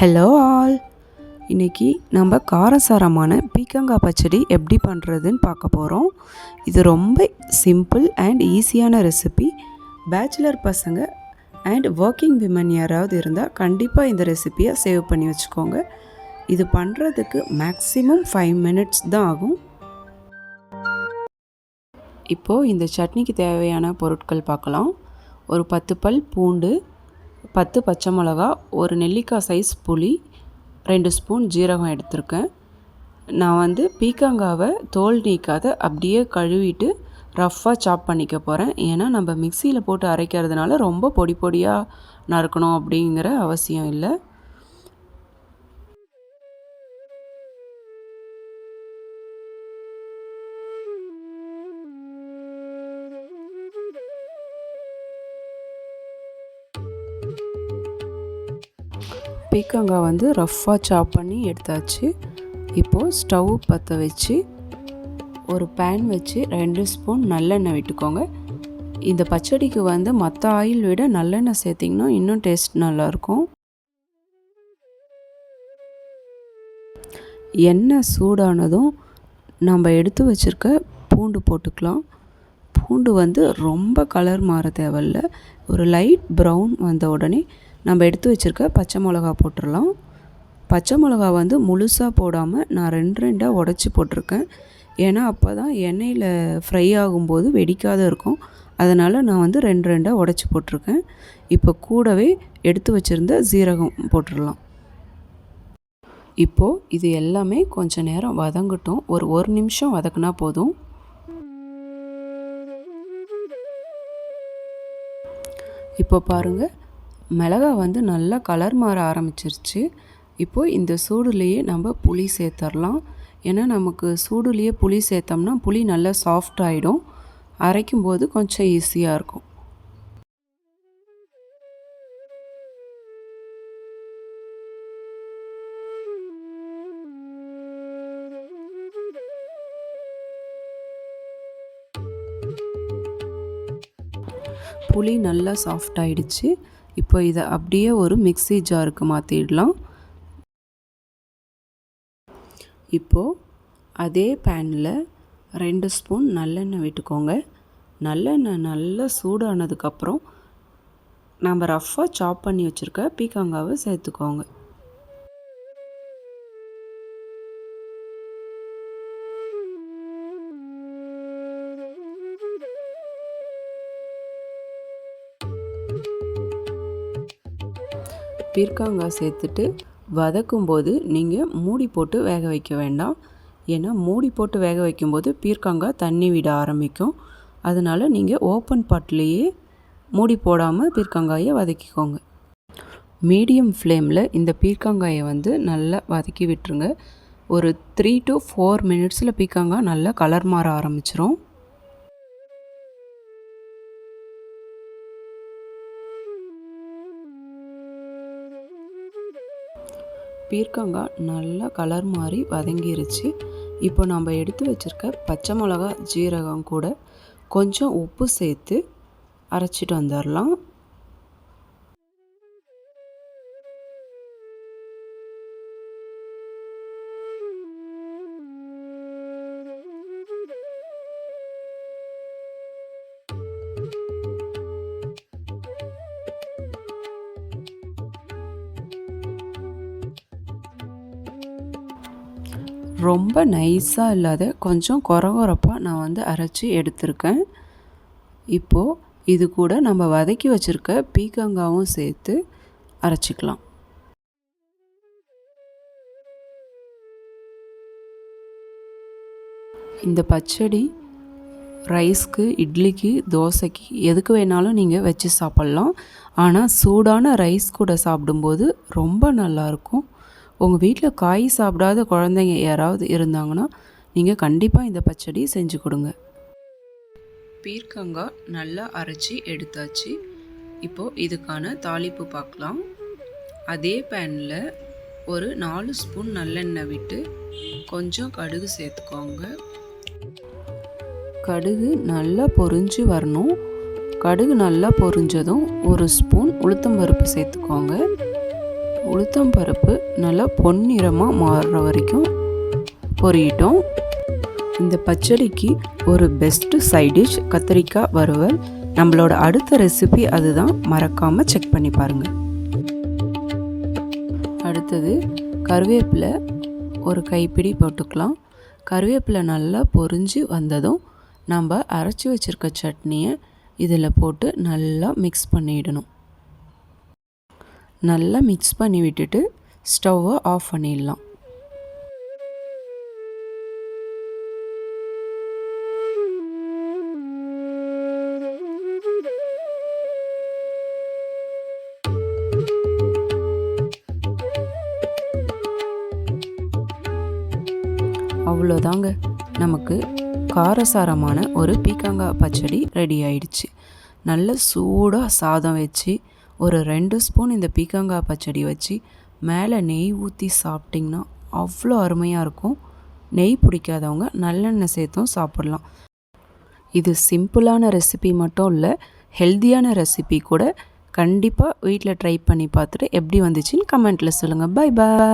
Hello all. இன்றைக்கி நம்ம காரசாரமான பீக்கங்காய் பச்சடி எப்படி பண்ணுறதுன்னு பார்க்க போகிறோம். இது ரொம்ப சிம்பிள் அண்ட் ஈஸியான ரெசிபி. பேச்சுலர் பசங்க அண்ட் ஒர்க்கிங் விமன் யாராவது இருந்தால் கண்டிப்பாக இந்த ரெசிப்பியை சேவ் பண்ணி வச்சுக்கோங்க. இது பண்ணுறதுக்கு மேக்ஸிமம் 5 மினிட்ஸ் தான் ஆகும். இப்போது இந்த சட்னிக்கு தேவையான பொருட்கள் பார்க்கலாம். ஒரு 10 பல் பூண்டு, 10 பச்சை மிளகா, ஒரு நெல்லிக்காய் சைஸ் புளி, 2 ஸ்பூன் ஜீரகம் எடுத்திருக்கேன். நான் பீக்கங்காவை தோல் நீக்காத அப்படியே கழுவிட்டு ரஃப்பாக சாப் பண்ணிக்க போகிறேன். ஏன்னா நம்ம மிக்சியில் போட்டு அரைக்கிறதுனால ரொம்ப பொடி பொடியாக நறுக்கணும் அப்படிங்கிற அவசியம் இல்லை. பீக்கங்காய் ரஃப்பாக சாப் பண்ணி எடுத்தாச்சு. இப்போது ஸ்டவ் பற்ற வச்சு ஒரு பேன் வச்சு 2 ஸ்பூன் நல்லெண்ணெய் விட்டுக்கோங்க. இந்த பச்சடிக்கு மற்ற ஆயில் விட நல்லெண்ணெய் சேர்த்திங்கன்னா இன்னும் டேஸ்ட் நல்லாயிருக்கும். எண்ணெய் சூடானதும் நம்ம எடுத்து வச்சுருக்க பூண்டு போட்டுக்கலாம். பூண்டு ரொம்ப கலர் மாற தேவையில்ல. ஒரு லைட் ப்ரௌன் வந்த உடனே நம்ம எடுத்து வச்சுருக்க பச்சை மிளகா போட்டுடலாம். பச்சை மிளகா முழுசாக போடாமல் நான் 2 உடச்சி போட்டிருக்கேன். ஏன்னா அப்போ தான் எண்ணெயில் ஃப்ரை ஆகும்போது வெடிக்காத இருக்கும். அதனால் நான் 2 உடச்சி போட்டிருக்கேன். இப்போ கூடவே எடுத்து வச்சுருந்த ஜீரகம் போட்டுடலாம். இப்போது இது எல்லாமே கொஞ்சம் நேரம் வதங்கட்டும். ஒரு 1 நிமிஷம் வதக்குனா போதும். இப்போ பாருங்கள், மிளகாய் நல்லா கலர் மாற ஆரம்பிச்சிருச்சு. இப்போது இந்த சூடுலேயே நம்ம புளி சேர்த்துடலாம். ஏன்னா நமக்கு சூடுலேயே புளி சேர்த்தோம்னா புளி நல்லா சாஃப்ட் ஆகிடும். அரைக்கும்போது கொஞ்சம் ஈஸியாக இருக்கும். புளி நல்லா சாஃப்ட் ஆகிடுச்சு. இப்போ இதை அப்படியே ஒரு மிக்ஸி ஜாருக்கு மாற்றிடலாம். இப்போது அதே பேனில் 2 ஸ்பூன் நல்லெண்ணெய் விட்டுக்கோங்க. நல்லெண்ணெய் நல்லா சூடானதுக்கப்புறம் நம்ம ரஃப்பாக சாப் பண்ணி வச்சுருக்க பீக்கங்காவை சேர்த்துக்கோங்க. பீர்க்கங்காய் சேர்த்துட்டு வதக்கும்போது நீங்கள் மூடி போட்டு வேக வைக்க வேண்டாம். ஏன்னா மூடி போட்டு வேக வைக்கும்போது பீர்க்கங்காய் தண்ணி விட ஆரம்பிக்கும். அதனால் நீங்கள் ஓப்பன் பாட்லேயே மூடி போடாமல் வதக்கிக்கோங்க. மீடியம் ஃப்ளேமில் இந்த பீர்க்கங்காயை நல்லா வதக்கி விட்டுருங்க. ஒரு 3 to 4 மினிட்ஸில் பீர்க்கங்காய் நல்லா கலர் மாற ஆரம்பிச்சிரும். பீர்க்கங்காய் நல்லா கலர் மாறி வதங்கிருச்சு. இப்போ நம்ம எடுத்து வச்சுருக்க பச்சை மிளகா, ஜீரகம் கூட கொஞ்சம் உப்பு சேர்த்து அரைச்சிட்டு வந்துடலாம். ரொம்ப நைஸாக இல்லாத கொஞ்சம் கொரகொரப்பாக நான் அரைச்சி எடுத்திருக்கேன். இப்போது இது கூட நம்ம வதக்கி வச்சுருக்க பீக்கங்காவும் சேர்த்து அரைச்சிக்கலாம். இந்த பச்சடி ரைஸ்க்கு, இட்லிக்கு, தோசைக்கு எதுக்கு வேணாலும் நீங்கள் வச்சு சாப்பிட்லாம். ஆனால் சூடான ரைஸ் கூட சாப்பிடும்போது ரொம்ப நல்லாயிருக்கும். உங்கள் வீட்டில் காய் சாப்பிடாத குழந்தைங்க யாராவது இருந்தாங்கன்னா நீங்கள் கண்டிப்பாக இந்த பச்சடி செஞ்சு கொடுங்க. பீர்க்கங்காய் நல்லா அரைச்சி எடுத்தாச்சு. இப்போது இதுக்கான தாளிப்பு பார்க்கலாம். அதே பேனில் ஒரு 4 ஸ்பூன் நல்லெண்ணெய் விட்டு கொஞ்சம் கடுகு சேர்த்துக்கோங்க. கடுகு நல்லா பொரிஞ்சு வரணும். கடுகு நல்லா பொரிஞ்சதும் 1 ஸ்பூன் உளுத்தம்பருப்பு சேர்த்துக்கோங்க. உளுத்தம் பருப்பு நல்லா பொன்னிறமாக மாறுற வரைக்கும் பொரியிட்டோம். இந்த பச்சடிக்கு ஒரு பெஸ்ட்டு சைட் டிஷ் கத்திரிக்காய் வறுவல். நம்மளோட அடுத்த ரெசிபி அதுதான், மறக்காமல் செக் பண்ணி பாருங்கள். அடுத்தது கருவேப்பிலை ஒரு கைப்பிடி போட்டுக்கலாம். கருவேப்பிலை நல்லா பொரிஞ்சு வந்ததும் நம்ம அரைச்சி வச்சுருக்க சட்னியை இதில் போட்டு நல்லா மிக்ஸ் பண்ணிடணும். நல்லா மிக்ஸ் பண்ணி விட்டுட்டு ஸ்டவ்வை ஆஃப் பண்ணிடலாம். அவ்வளோதாங்க, நமக்கு காரசாரமான ஒரு பீக்கங்காய் பச்சடி ரெடி ஆயிடுச்சு. நல்ல சூடாக சாதம் வச்சு ஒரு 2 ஸ்பூன் இந்த பீக்கங்காய் பச்சடி வச்சு மேலே நெய் ஊற்றி சாப்பிட்டிங்கன்னா அவ்வளோ அருமையாக இருக்கும். நெய் பிடிக்காதவங்க நல்லெண்ணெய் சேர்த்தும் சாப்பிட்லாம். இது சிம்பிளான ரெசிபி மட்டும் இல்லை, ஹெல்த்தியான ரெசிபி கூட. கண்டிப்பாக வீட்டில் ட்ரை பண்ணி பார்த்துட்டு எப்படி வந்துச்சுன்னு கமெண்ட்டில் சொல்லுங்கள். Bye bye.